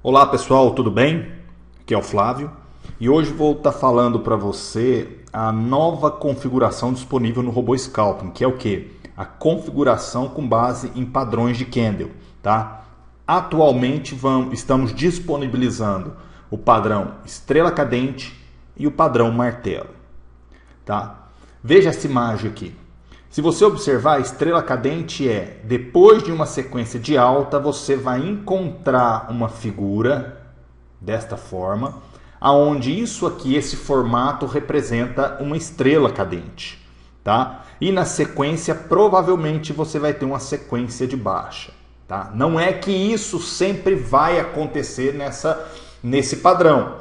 Olá pessoal, tudo bem? Aqui é o Flávio e hoje vou estar falando para você a nova configuração disponível no Robô Scalping, que é o que? A configuração com base em padrões de candle, tá? Atualmente estamos disponibilizando o padrão estrela cadente e o padrão martelo, tá? Veja essa imagem aqui. Se você observar, a estrela cadente depois de uma sequência de alta, você vai encontrar uma figura desta forma, aonde isso aqui, esse formato representa uma estrela cadente, tá? E na sequência, provavelmente você vai ter uma sequência de baixa, tá? Não é que isso sempre vai acontecer nesse padrão,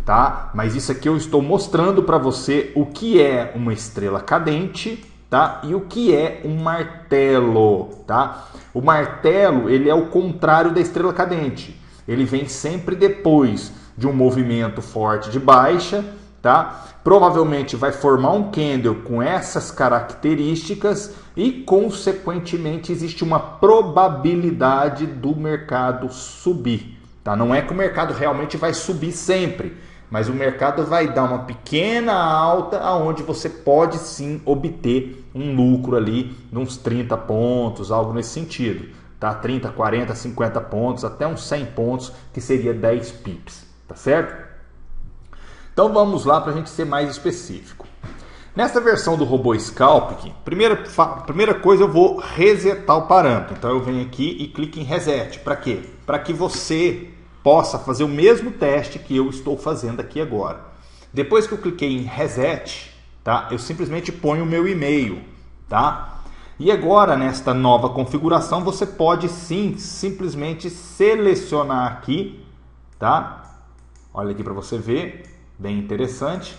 tá? Mas isso aqui eu estou mostrando para você o que é uma estrela cadente, tá? E o que é um martelo, tá? O martelo, ele é o contrário da estrela cadente. Ele vem sempre depois de um movimento forte de baixa, tá? Provavelmente vai formar um candle com essas características e, consequentemente, existe uma probabilidade do mercado subir, tá? Não é que o mercado realmente vai subir sempre, mas o mercado vai dar uma pequena alta aonde você pode sim obter um lucro ali de uns 30 pontos, algo nesse sentido, tá? 30, 40, 50 pontos, até uns 100 pontos, que seria 10 pips, tá certo? Então vamos lá para a gente ser mais específico. Nesta versão do Robô Scalping, primeira coisa, eu vou resetar o parâmetro. Então eu venho aqui e clico em Reset. Para quê? Para que você possa fazer o mesmo teste que eu estou fazendo aqui agora. Depois que eu cliquei em Reset, tá? Eu simplesmente ponho o meu e-mail, tá? E agora, nesta nova configuração, você pode sim simplesmente selecionar aqui, tá? Olha aqui para você ver, bem interessante.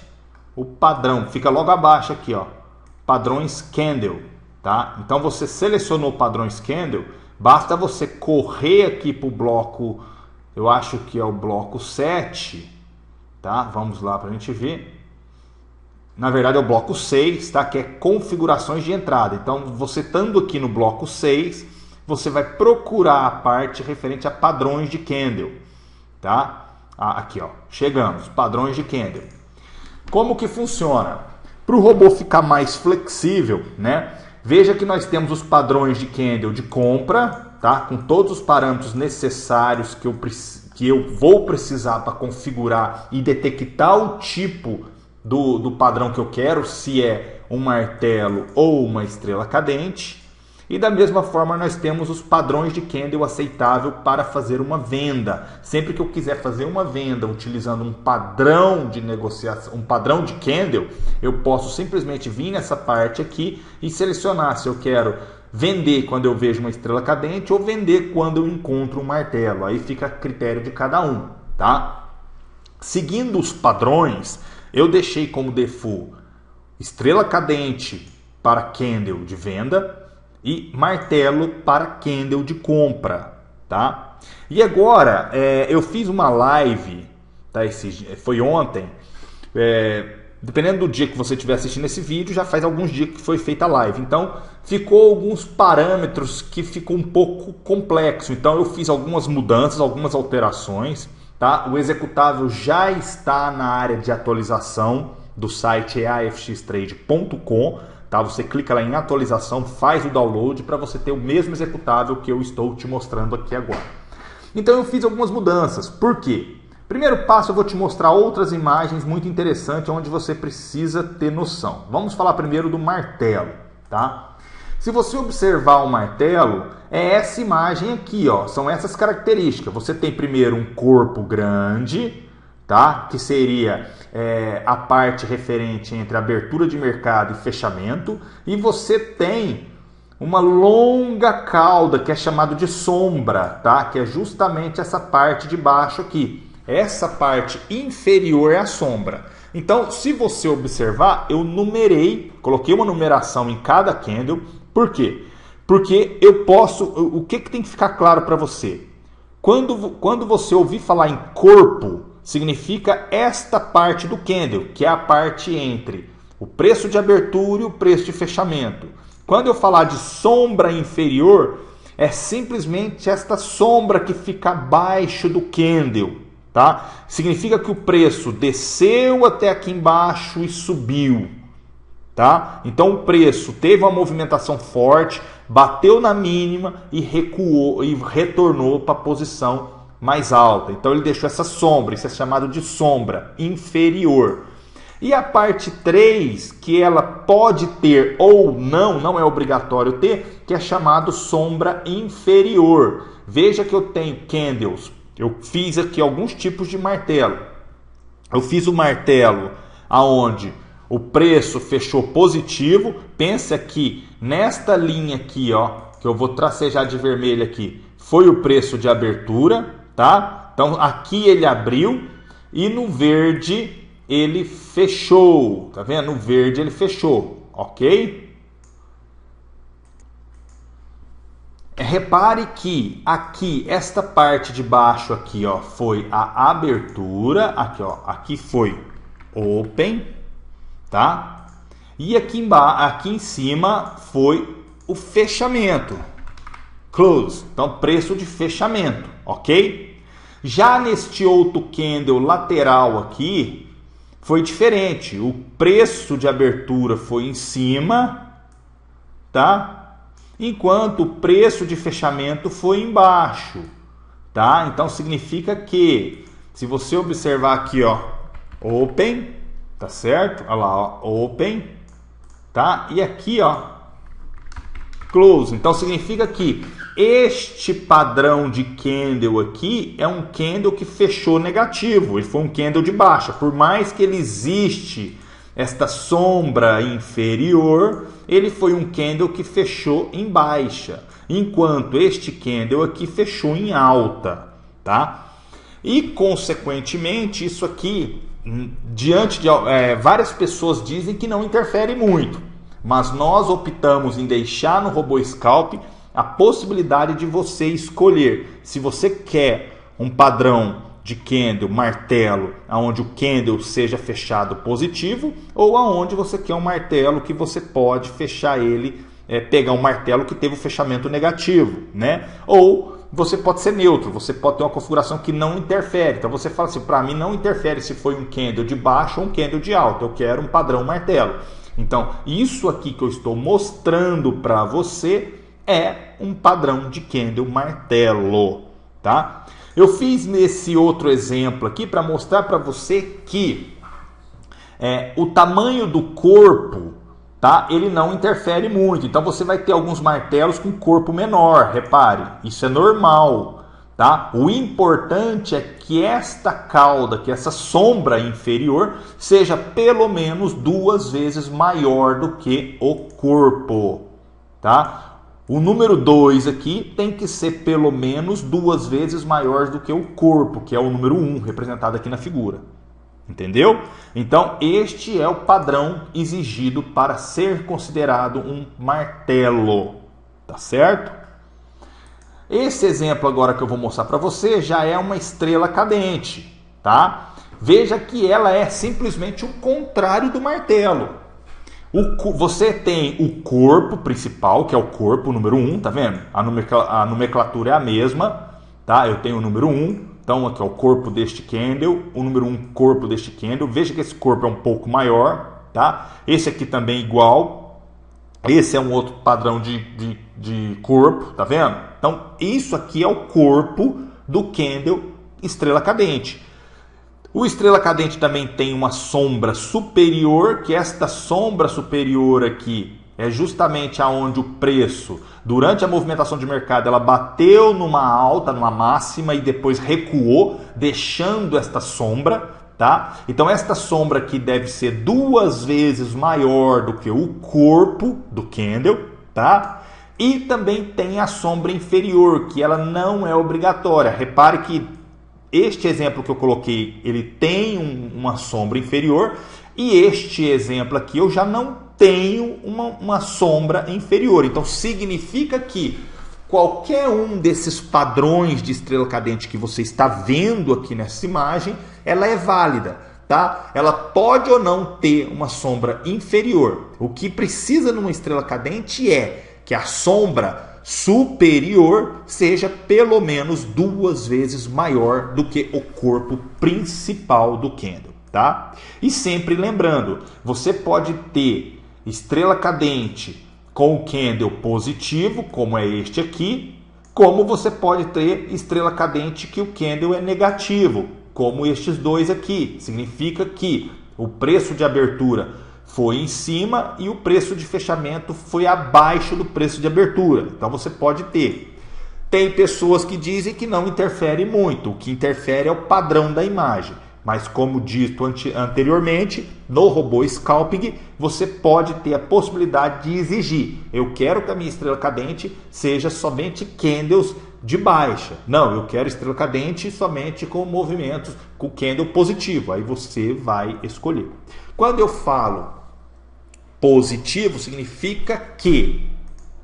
O padrão fica logo abaixo aqui, ó, padrões candle, tá? Então você selecionou padrões candle, basta você correr aqui para o bloco, eu acho que é o bloco 7, tá? Vamos lá para a gente ver. Na verdade é o bloco 6, tá? Que é configurações de entrada. Então, você estando aqui no bloco 6, você vai procurar a parte referente a padrões de candle, tá? Aqui, ó, chegamos, padrões de candle. Como que funciona? Para o robô ficar mais flexível, né? Veja que nós temos os padrões de candle de compra, tá? Com todos os parâmetros necessários que eu vou precisar para configurar e detectar o tipo do padrão que eu quero, se é um martelo ou uma estrela cadente. E da mesma forma nós temos os padrões de candle aceitável para fazer uma venda. Sempre que eu quiser fazer uma venda utilizando um padrão de negociação, um padrão de candle, eu posso simplesmente vir nessa parte aqui e selecionar se eu quero vender quando eu vejo uma estrela cadente ou vender quando eu encontro um martelo. Aí fica a critério de cada um, tá? Seguindo os padrões, eu deixei como default estrela cadente para candle de venda e martelo para candle de compra, tá? E agora, eu fiz uma live, tá? Foi ontem, dependendo do dia que você estiver assistindo esse vídeo, já faz alguns dias que foi feita a live. Então, ficou alguns parâmetros que ficou um pouco complexo. Então, eu fiz algumas mudanças, algumas alterações, tá? O executável já está na área de atualização do site afxtrade.com, tá? Você clica lá em atualização, faz o download para você ter o mesmo executável que eu estou te mostrando aqui agora. Então, eu fiz algumas mudanças. Por quê? Primeiro passo, eu vou te mostrar outras imagens muito interessantes onde você precisa ter noção. Vamos falar primeiro do martelo, tá? Se você observar o martelo, é essa imagem aqui, ó. São essas características. Você tem primeiro um corpo grande, tá? Que seria a parte referente entre abertura de mercado e fechamento. E você tem uma longa cauda que é chamado de sombra, tá? Que é justamente essa parte de baixo aqui. Essa parte inferior é a sombra. Então, se você observar, eu numerei, coloquei uma numeração em cada candle. Por quê? Porque eu posso... O que tem que ficar claro para você? Quando você ouvir falar em corpo, significa esta parte do candle, que é a parte entre o preço de abertura e o preço de fechamento. Quando eu falar de sombra inferior, é simplesmente esta sombra que fica abaixo do candle, tá? Significa que o preço desceu até aqui embaixo e subiu, tá? Então o preço teve uma movimentação forte, bateu na mínima e recuou e retornou para a posição mais alta. Então ele deixou essa sombra, isso é chamado de sombra inferior. E a parte 3, que ela pode ter ou não, não é obrigatório ter, que é chamado sombra inferior. Veja que eu tenho candles, eu fiz aqui alguns tipos de martelo. Eu fiz o martelo aonde o preço fechou positivo. Pensa que nesta linha aqui, ó, que eu vou tracejar de vermelho aqui, foi o preço de abertura, tá? Então aqui ele abriu e no verde ele fechou, tá vendo? No verde ele fechou, ok? Repare que aqui, esta parte de baixo aqui, ó, foi a abertura, aqui, ó, aqui foi open, tá? E aqui em cima foi o fechamento, close, então preço de fechamento, ok? Já neste outro candle lateral aqui, foi diferente, o preço de abertura foi em cima, tá? Enquanto o preço de fechamento foi embaixo, tá? Então significa que, se você observar aqui, ó, open, tá certo? Olha lá, ó, open, tá? E aqui, ó, close. Então significa que este padrão de candle aqui é um candle que fechou negativo, ele foi um candle de baixa. Por mais que ele existe esta sombra inferior, ele foi um candle que fechou em baixa, enquanto este candle aqui fechou em alta, tá? E consequentemente isso aqui, diante de várias pessoas dizem que não interfere muito, mas nós optamos em deixar no RoboScalp a possibilidade de você escolher se você quer um padrão de candle, martelo, onde o candle seja fechado positivo, ou aonde você quer um martelo que você pode fechar ele, pegar um martelo que teve o fechamento negativo, né? Ou você pode ser neutro, você pode ter uma configuração que não interfere. Então você fala assim, para mim não interfere se foi um candle de baixo ou um candle de alta, eu quero um padrão martelo. Então isso aqui que eu estou mostrando para você é um padrão de candle martelo, tá? Eu fiz nesse outro exemplo aqui para mostrar para você que o tamanho do corpo, tá? Ele não interfere muito. Então você vai ter alguns martelos com corpo menor, repare, isso é normal, tá? O importante é que esta cauda, que essa sombra inferior, seja pelo menos 2 vezes maior do que o corpo, tá? O número 2 aqui tem que ser pelo menos 2 vezes maior do que o corpo, que é o número 1, representado aqui na figura. Entendeu? Então, este é o padrão exigido para ser considerado um martelo. Tá certo? Esse exemplo agora que eu vou mostrar para você já é uma estrela cadente, tá? Veja que ela é simplesmente o contrário do martelo. Você tem o corpo principal, que é o corpo número 1, tá vendo? A nomenclatura é a mesma, tá? Eu tenho o número 1, então aqui é o corpo deste candle, o número 1 corpo deste candle. Veja que esse corpo é um pouco maior, tá? Esse aqui também é igual. Esse é um outro padrão de corpo, tá vendo? Então isso aqui é o corpo do candle estrela cadente. O estrela cadente também tem uma sombra superior, que esta sombra superior aqui é justamente aonde o preço, durante a movimentação de mercado, ela bateu numa alta, numa máxima e depois recuou, deixando esta sombra, tá? Então esta sombra aqui deve ser 2 vezes maior do que o corpo do candle, tá? E também tem a sombra inferior, que ela não é obrigatória. Repare que este exemplo que eu coloquei, ele tem uma sombra inferior, e este exemplo aqui eu já não tenho uma sombra inferior. Então significa que qualquer um desses padrões de estrela cadente que você está vendo aqui nessa imagem, ela é válida, tá? Ela pode ou não ter uma sombra inferior. O que precisa numa estrela cadente é que a sombra superior seja pelo menos 2 vezes maior do que o corpo principal do candle, tá? E sempre lembrando, você pode ter estrela cadente com o candle positivo, como é este aqui, como você pode ter estrela cadente que o candle é negativo, como estes dois aqui. Significa que o preço de abertura foi em cima e o preço de fechamento foi abaixo do preço de abertura. Então você pode ter. Tem pessoas que dizem que não interfere muito. O que interfere é o padrão da imagem. Mas como dito anteriormente, no robô scalping, você pode ter a possibilidade de exigir. Eu quero que a minha estrela cadente seja somente candles de baixa. Não, eu quero estrela cadente somente com movimentos, com candle positivo. Aí você vai escolher. Quando eu falo positivo, significa que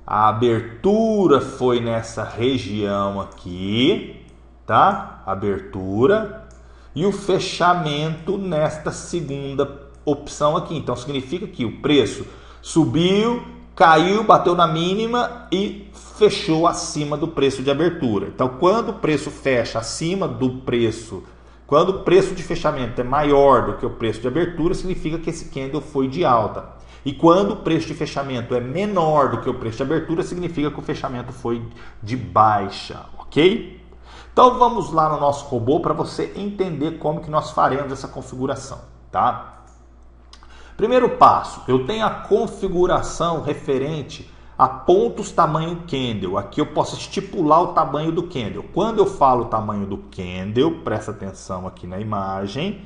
a abertura foi nessa região aqui, tá? Abertura. E o fechamento nesta segunda opção aqui. Então significa que o preço subiu, caiu, bateu na mínima e fechou acima do preço de abertura. Então quando o preço fecha acima do preço, quando o preço de fechamento é maior do que o preço de abertura, significa que esse candle foi de alta. E quando o preço de fechamento é menor do que o preço de abertura, significa que o fechamento foi de baixa, ok? Então vamos lá no nosso robô para você entender como que nós faremos essa configuração, tá? Primeiro passo, eu tenho a configuração referente a pontos tamanho candle. Aqui eu posso estipular o tamanho do candle. Quando eu falo tamanho do candle, presta atenção aqui na imagem,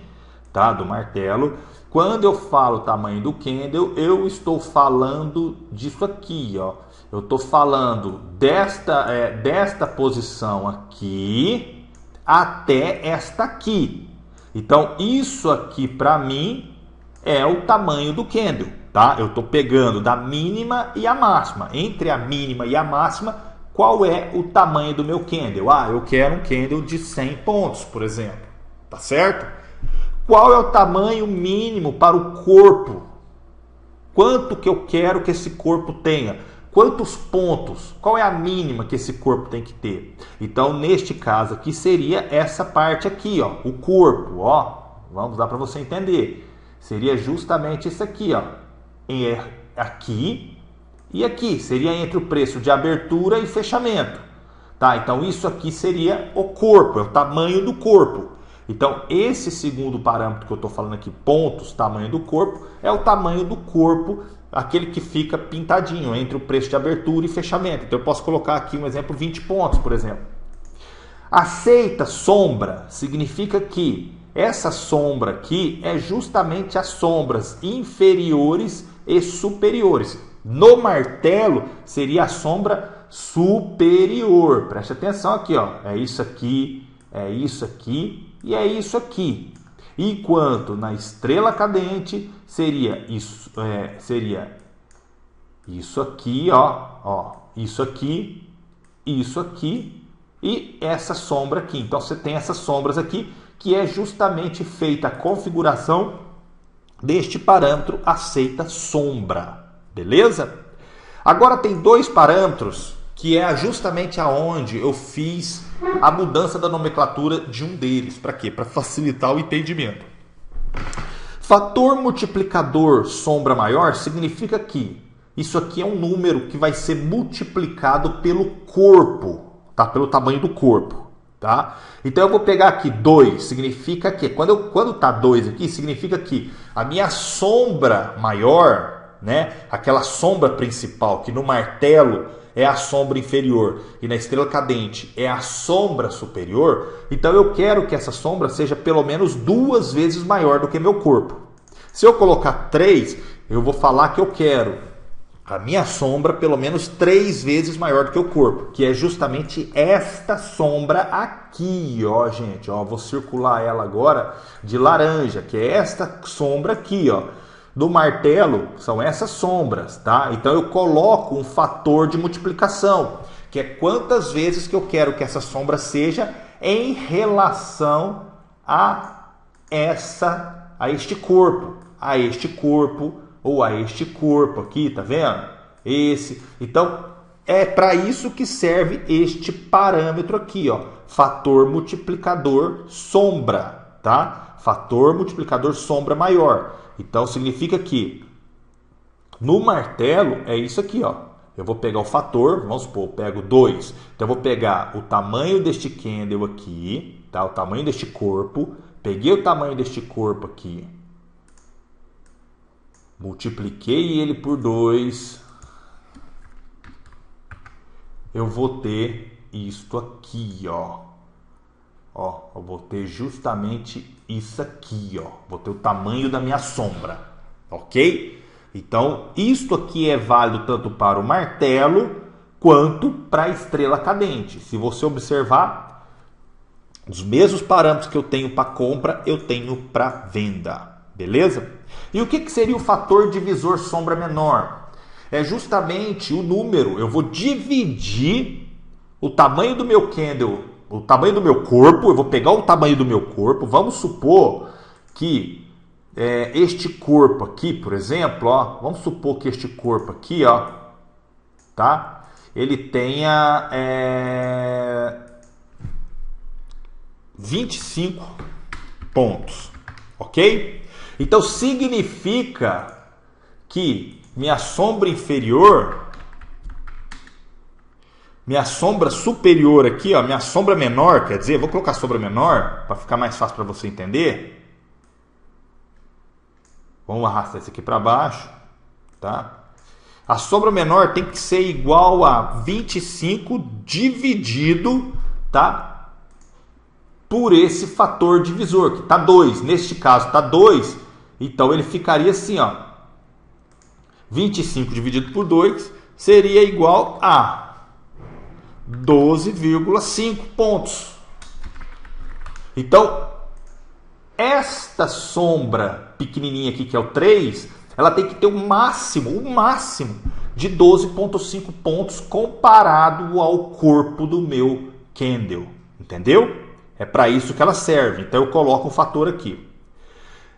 tá? Do martelo. Quando eu falo tamanho do candle, eu estou falando disso aqui, ó. Eu estou falando desta posição aqui até esta aqui. Então, isso aqui para mim é o tamanho do candle, tá? Eu estou pegando da mínima e a máxima. Entre a mínima e a máxima, qual é o tamanho do meu candle? Ah, eu quero um candle de 100 pontos, por exemplo. Tá certo? Qual é o tamanho mínimo para o corpo? Quanto que eu quero que esse corpo tenha? Quantos pontos? Qual é a mínima que esse corpo tem que ter? Então, neste caso aqui, seria essa parte aqui, ó, o corpo, ó. Vamos dar para você entender. Seria justamente isso aqui, ó. Aqui e aqui. Seria entre o preço de abertura e fechamento. Tá? Então, isso aqui seria o corpo, é o tamanho do corpo. Então, esse segundo parâmetro que eu estou falando aqui, pontos, tamanho do corpo, é o tamanho do corpo, aquele que fica pintadinho entre o preço de abertura e fechamento. Então eu posso colocar aqui um exemplo, 20 pontos, por exemplo. Aceita sombra significa que essa sombra aqui é justamente as sombras inferiores e superiores. No martelo seria a sombra superior. Preste atenção aqui, ó. É isso aqui e é isso aqui. Enquanto na estrela cadente seria isso aqui, ó, isso aqui e essa sombra aqui. Então você tem essas sombras aqui, que é justamente feita a configuração deste parâmetro aceita sombra, beleza? Agora tem dois parâmetros que é justamente aonde eu fiz a mudança da nomenclatura de um deles. Para quê? Para facilitar o entendimento. Fator multiplicador sombra maior significa que isso aqui é um número que vai ser multiplicado pelo corpo, tá? Pelo tamanho do corpo, tá? Então eu vou pegar aqui 2, significa que quando tá 2 aqui, significa que a minha sombra maior, né? Aquela sombra principal que no martelo é a sombra inferior e na estrela cadente é a sombra superior, então eu quero que essa sombra seja pelo menos 2 vezes maior do que meu corpo. Se eu colocar 3, eu vou falar que eu quero a minha sombra pelo menos 3 vezes maior do que o corpo, que é justamente esta sombra aqui, ó, gente, ó, vou circular ela agora de laranja, que é esta sombra aqui, ó. Do martelo são essas sombras, tá? Então eu coloco um fator de multiplicação, que é quantas vezes que eu quero que essa sombra seja em relação a este corpo ou a este corpo aqui, tá vendo? Esse. Então, é para isso que serve este parâmetro aqui, ó, fator multiplicador sombra, tá? Fator multiplicador sombra maior. Então significa que no martelo é isso aqui, ó. Eu vou pegar o fator, vamos supor, eu pego 2. Então eu vou pegar o tamanho deste candle aqui, tá? O tamanho deste corpo. Peguei o tamanho deste corpo aqui. Multipliquei ele por 2. Eu vou ter isto aqui, ó. Ó, eu vou ter justamente isso aqui, ó. Vou ter o tamanho da minha sombra, ok? Então, isto aqui é válido tanto para o martelo quanto para a estrela cadente. Se você observar, os mesmos parâmetros que eu tenho para compra, eu tenho para venda, beleza? E o que seria o fator divisor sombra menor? É justamente o número. Eu vou dividir o tamanho do meu candle, o tamanho do meu corpo. Eu vou pegar o tamanho do meu corpo. Vamos supor que este corpo aqui, por exemplo, ó, vamos supor que este corpo aqui, ó, tá? Ele tenha 25 pontos, ok? Então significa que minha sombra inferior, minha sombra superior aqui, ó, minha sombra menor, quer dizer, vou colocar sombra menor para ficar mais fácil para você entender. Vamos arrastar isso aqui para baixo, tá? A sombra menor tem que ser igual a 25 dividido, tá? Por esse fator divisor, que tá 2. Neste caso tá 2, então ele ficaria assim, ó. 25 dividido por 2 seria igual a 12,5 pontos. Então, esta sombra pequenininha aqui, que é o 3, ela tem que ter o máximo de 12,5 pontos comparado ao corpo do meu candle. Entendeu? É para isso que ela serve. Então, eu coloco um fator aqui.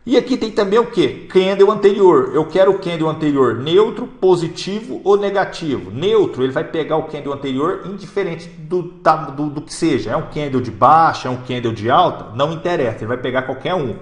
E aqui tem também o que? Candle anterior. Eu quero o candle anterior neutro, positivo ou negativo. Neutro, ele vai pegar o candle anterior indiferente do que seja. É um candle de baixa, é um candle de alta, não interessa, ele vai pegar qualquer um.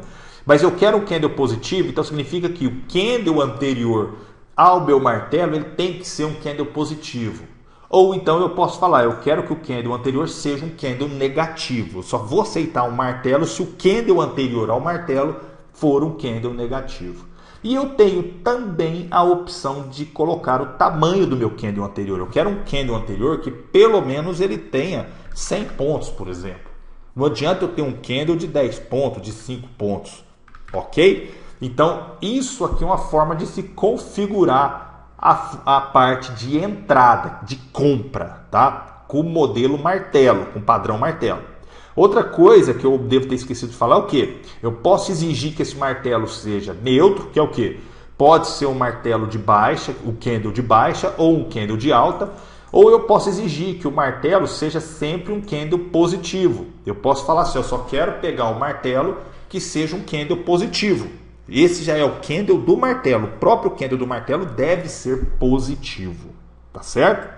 Mas eu quero um candle positivo, então significa que o candle anterior ao meu martelo, ele tem que ser um candle positivo. Ou então eu posso falar, eu quero que o candle anterior seja um candle negativo. Eu só vou aceitar um martelo se o candle anterior ao martelo for um candle negativo. E eu tenho também a opção de colocar o tamanho do meu candle anterior. Eu quero um candle anterior que pelo menos ele tenha 100 pontos, por exemplo. Não adianta eu ter um candle de 10 pontos, de 5 pontos, ok? Então, isso aqui é uma forma de se configurar a parte de entrada, de compra, tá? Com o modelo martelo, com o padrão martelo. Outra coisa que eu devo ter esquecido de falar é o quê? Eu posso exigir que esse martelo seja neutro, que é o quê? Pode ser um martelo de baixa, o candle de baixa ou um candle de alta, ou eu posso exigir que o martelo seja sempre um candle positivo. Eu posso falar assim, eu só quero pegar um martelo que seja um candle positivo. Esse já é o candle do martelo. O próprio candle do martelo deve ser positivo, tá certo?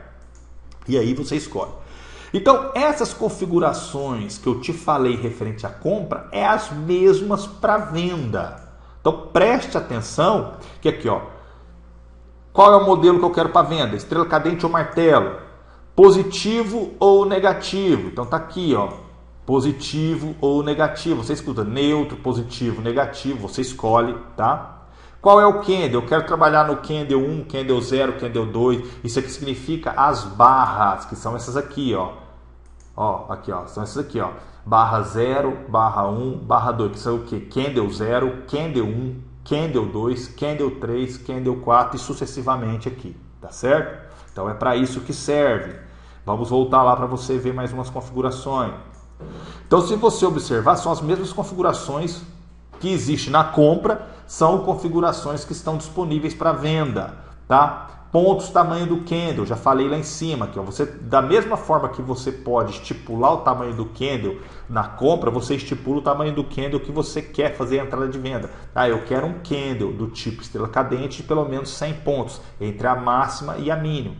E aí você escolhe. Então, essas configurações que eu te falei referente à compra é as mesmas para venda. Então, preste atenção que aqui, ó, qual é o modelo que eu quero para venda? Estrela cadente ou martelo? Positivo ou negativo? Então, tá aqui, ó, positivo ou negativo. Você escuta neutro, positivo, negativo, você escolhe, tá? Qual é o candle? Eu quero trabalhar no candle 1, candle 0, candle 2. Isso aqui significa as barras, que são essas aqui, ó. Ó, aqui, ó, são essas aqui, ó. Barra 0, barra 1, barra 2, que são o quê? Candle 0, candle 1, candle 2, candle 3, candle 4 e sucessivamente aqui, tá certo? Então é para isso que serve. Vamos voltar lá para você ver mais umas configurações. Então, se você observar, são as mesmas configurações que existem na compra, são configurações que estão disponíveis para venda, tá? Pontos, tamanho do candle, já falei lá em cima, que você, da mesma forma que você pode estipular o tamanho do candle na compra, você estipula o tamanho do candle que você quer fazer a entrada de venda. Ah, eu quero um candle do tipo estrela cadente de pelo menos 100 pontos, entre a máxima e a mínima.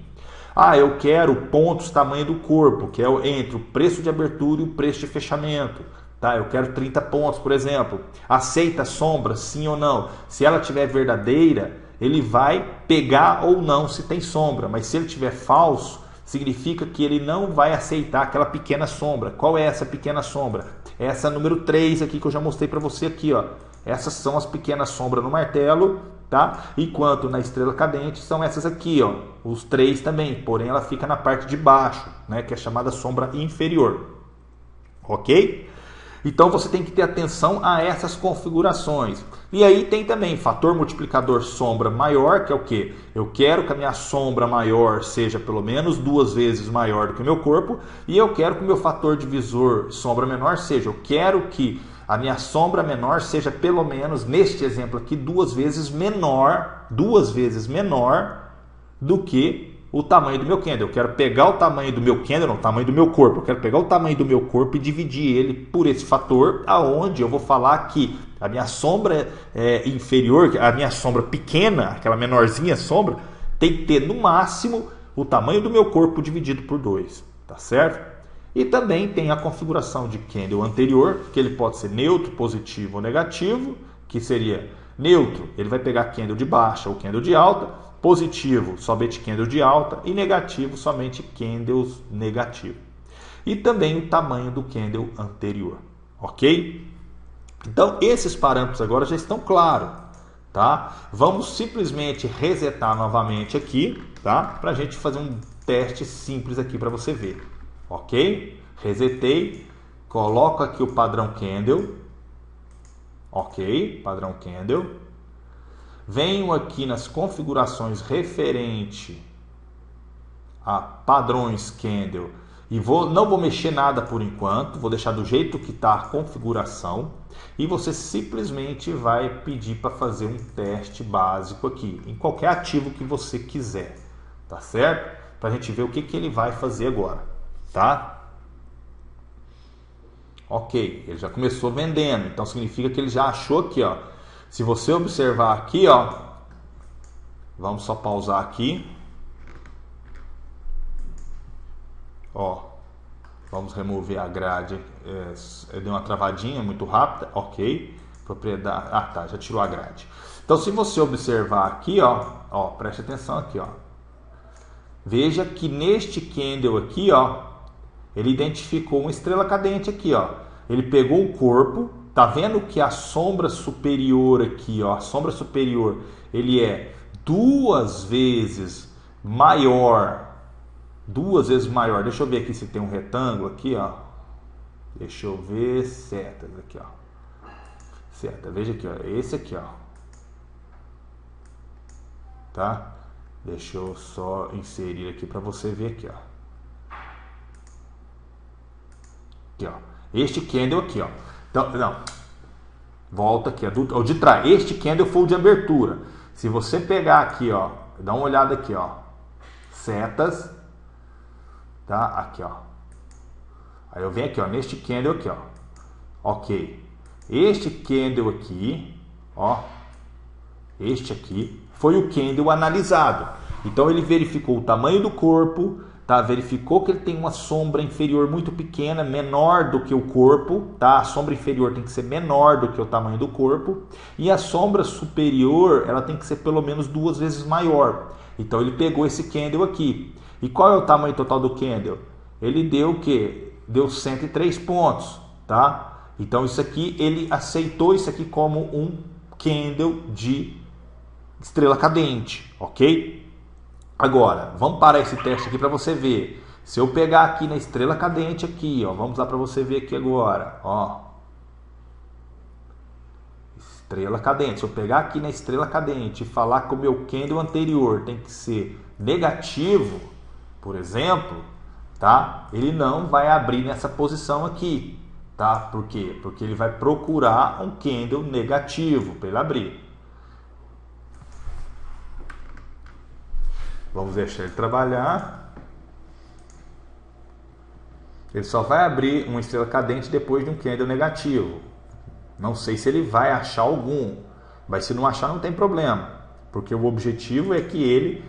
Ah, eu quero pontos tamanho do corpo, que é entre o preço de abertura e o preço de fechamento. Tá? Eu quero 30 pontos, por exemplo. Aceita a sombra, sim ou não? Se ela tiver verdadeira, ele vai pegar ou não se tem sombra. Mas se ele tiver falso, significa que ele não vai aceitar aquela pequena sombra. Qual é essa pequena sombra? Essa número 3 aqui que eu já mostrei para você aqui, ó. Essas são as pequenas sombras no martelo, tá? Enquanto na estrela cadente são essas aqui, ó. Os 3 também, porém ela fica na parte de baixo, né? Que é chamada sombra inferior. Ok? Então você tem que ter atenção a essas configurações. E aí tem também fator multiplicador sombra maior, que é o quê? Eu quero que a minha sombra maior seja pelo menos 2 vezes maior do que o meu corpo, e eu quero que o meu fator divisor sombra menor seja, eu quero que a minha sombra menor seja pelo menos, neste exemplo aqui, 2 vezes menor do que o tamanho do meu candle. Eu quero pegar o tamanho do meu candle, não, o tamanho do meu corpo. Eu quero pegar o tamanho do meu corpo e dividir ele por esse fator, aonde eu vou falar que a minha sombra inferior, a minha sombra pequena, aquela menorzinha sombra, tem que ter no máximo o tamanho do meu corpo dividido por 2, tá certo? E também tem a configuração de candle anterior, que ele pode ser neutro, positivo ou negativo, que seria neutro, ele vai pegar candle de baixa ou candle de alta, positivo, somente candle de alta, e negativo, somente candles negativo. E também o tamanho do candle anterior, ok? Então, esses parâmetros agora já estão claros, tá? Vamos simplesmente resetar novamente aqui, tá? Para a gente fazer um teste simples aqui para você ver, ok? Resetei, coloco aqui o padrão candle, ok? Padrão candle. Venho aqui nas configurações referente a padrões candle e não vou mexer nada por enquanto, vou deixar do jeito que está a configuração e você simplesmente vai pedir para fazer um teste básico aqui, em qualquer ativo que você quiser, tá certo? Para a gente ver o que ele vai fazer agora, tá? Ok, ele já começou vendendo, então significa que ele já achou aqui, ó. Se você observar aqui, ó, vamos só pausar aqui, ó, vamos remover a grade, deu uma travadinha muito rápida, ok, propriedade, tá, já tirou a grade. Então se você observar aqui, ó, preste atenção aqui, ó, veja que neste candle aqui, ó, ele identificou uma estrela cadente aqui, ó, ele pegou o corpo. Tá vendo que a sombra superior aqui, ó, a sombra superior, ele é 2 vezes maior. 2 vezes maior. Deixa eu ver aqui se tem um retângulo aqui, ó. Deixa eu ver setas aqui, ó. Seta, veja aqui, ó. Esse aqui, ó. Tá? Deixa eu só inserir aqui para você ver aqui, ó. Aqui, ó. Este candle aqui, ó. Então, não, volta aqui, o de trás. Este candle foi o de abertura. Se você pegar aqui, ó, dá uma olhada aqui, ó, setas, tá? Aqui, ó. Aí eu venho aqui, ó, neste candle aqui, ó. Ok. Este candle aqui, ó, este aqui foi o candle analisado. Então ele verificou o tamanho do corpo, tá? Verificou que ele tem uma sombra inferior muito pequena, menor do que o corpo, tá? A sombra inferior tem que ser menor do que o tamanho do corpo e a sombra superior, ela tem que ser pelo menos 2 vezes maior. Então ele pegou esse candle aqui. E qual é o tamanho total do candle? Ele deu o quê? Deu 103 pontos, tá? Então isso aqui, ele aceitou isso aqui como um candle de estrela cadente, ok? Agora, vamos parar esse teste aqui para você ver. Se eu pegar aqui na estrela cadente aqui, ó, vamos lá para você ver aqui agora, ó. Estrela cadente. Se eu pegar aqui na estrela cadente e falar que o meu candle anterior tem que ser negativo, por exemplo, tá? Ele não vai abrir nessa posição aqui, tá? Por quê? Porque ele vai procurar um candle negativo para ele abrir. Vamos deixar ele trabalhar. Ele só vai abrir uma estrela cadente depois de um candle negativo. Não sei se ele vai achar algum, mas se não achar não tem problema, porque o objetivo é que ele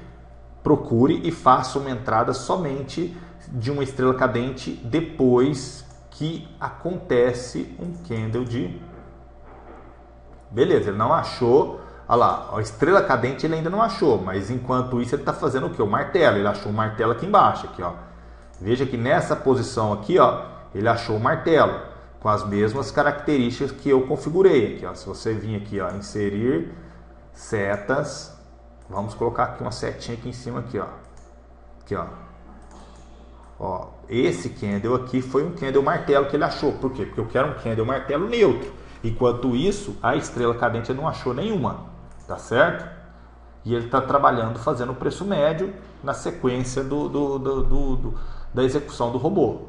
procure e faça uma entrada somente de uma estrela cadente depois que acontece um candle de... Beleza, ele não achou, olha lá, a estrela cadente ele ainda não achou, mas enquanto isso ele está fazendo o que? O martelo, ele achou o martelo aqui embaixo, aqui, ó. Veja que nessa posição aqui, ó, ele achou o martelo, com as mesmas características que eu configurei aqui, ó. Se você vir aqui, ó, inserir setas, vamos colocar aqui uma setinha aqui em cima aqui, ó. Aqui, ó. Ó, esse candle aqui foi um candle martelo que ele achou. Por quê? Porque eu quero um candle martelo neutro. Enquanto isso, a estrela cadente não achou nenhuma, tá certo? E ele está trabalhando, fazendo o preço médio na sequência da execução do robô.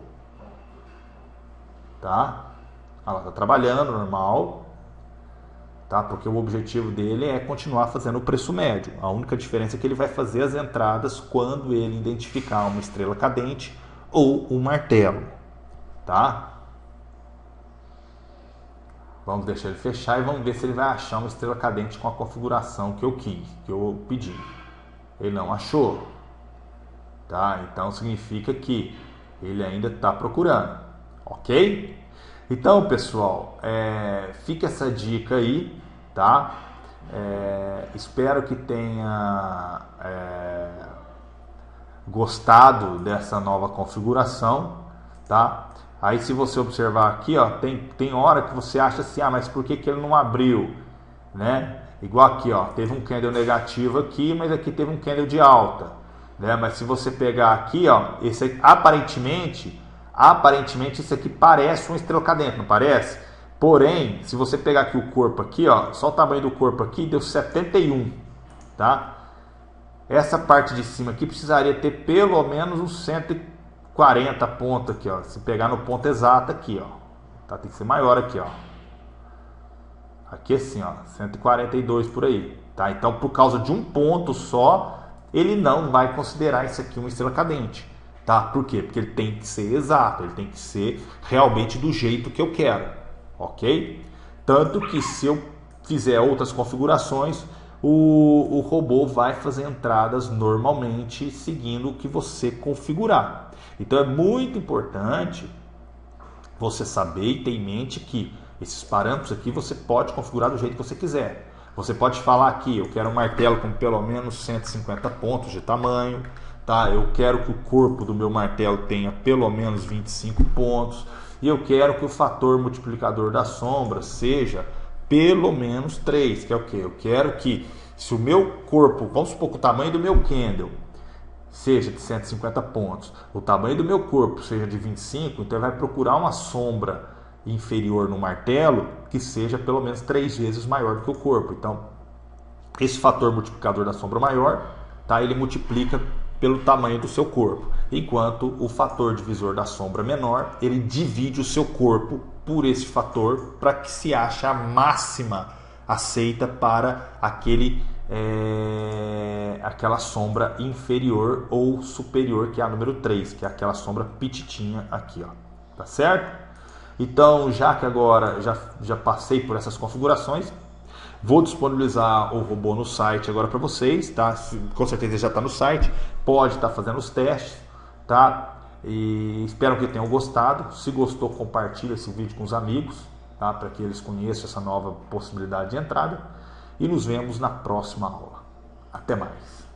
Tá? Ela está trabalhando normal, tá? Porque o objetivo dele é continuar fazendo o preço médio. A única diferença é que ele vai fazer as entradas quando ele identificar uma estrela cadente ou um martelo, tá? Vamos deixar ele fechar e vamos ver se ele vai achar uma estrela cadente com a configuração que eu quis, que eu pedi. Ele não achou, tá? Então significa que ele ainda está procurando, ok? Então, pessoal, fica essa dica aí, tá? Espero que tenha gostado dessa nova configuração, tá? Aí se você observar aqui, ó, tem hora que você acha assim, mas por que ele não abriu, né? Igual aqui, ó, teve um candle negativo aqui, mas aqui teve um candle de alta, né? Mas se você pegar aqui, ó, esse aqui, aparentemente isso aqui parece uma estrela cadente, não parece? Porém, se você pegar aqui o corpo aqui, ó, só o tamanho do corpo aqui deu 71, tá? Essa parte de cima aqui precisaria ter pelo menos uns 140 pontos aqui, ó. Se pegar no ponto exato aqui, ó, tá? Tem que ser maior aqui, ó. Aqui assim, ó, 142 por aí, tá? Então, por causa de um ponto só, ele não vai considerar isso aqui uma estrela cadente, tá? Por quê? Porque ele tem que ser exato, ele tem que ser realmente do jeito que eu quero, ok? Tanto que se eu fizer outras configurações, o robô vai fazer entradas normalmente seguindo o que você configurar. Então é muito importante você saber e ter em mente que esses parâmetros aqui você pode configurar do jeito que você quiser. Você pode falar aqui, eu quero um martelo com pelo menos 150 pontos de tamanho, tá? Eu quero que o corpo do meu martelo tenha pelo menos 25 pontos e eu quero que o fator multiplicador da sombra seja pelo menos 3, que é o que? Eu quero que se o meu corpo, vamos supor que o tamanho do meu candle seja de 150 pontos, o tamanho do meu corpo seja de 25, então ele vai procurar uma sombra inferior no martelo que seja pelo menos 3 vezes maior do que o corpo. Então, esse fator multiplicador da sombra maior, tá? Ele multiplica pelo tamanho do seu corpo, enquanto o fator divisor da sombra menor, ele divide o seu corpo por esse fator para que se ache a máxima aceita para aquela sombra inferior ou superior, que é a número 3, que é aquela sombra pititinha aqui, ó. Tá certo? Então, já que agora já passei por essas configurações, vou disponibilizar o robô no site agora para vocês, tá? Com certeza já está no site, pode estar fazendo os testes, tá? E espero que tenham gostado. Se gostou, compartilhe esse vídeo com os amigos, tá? Para que eles conheçam essa nova possibilidade de entrada. E nos vemos na próxima aula. Até mais!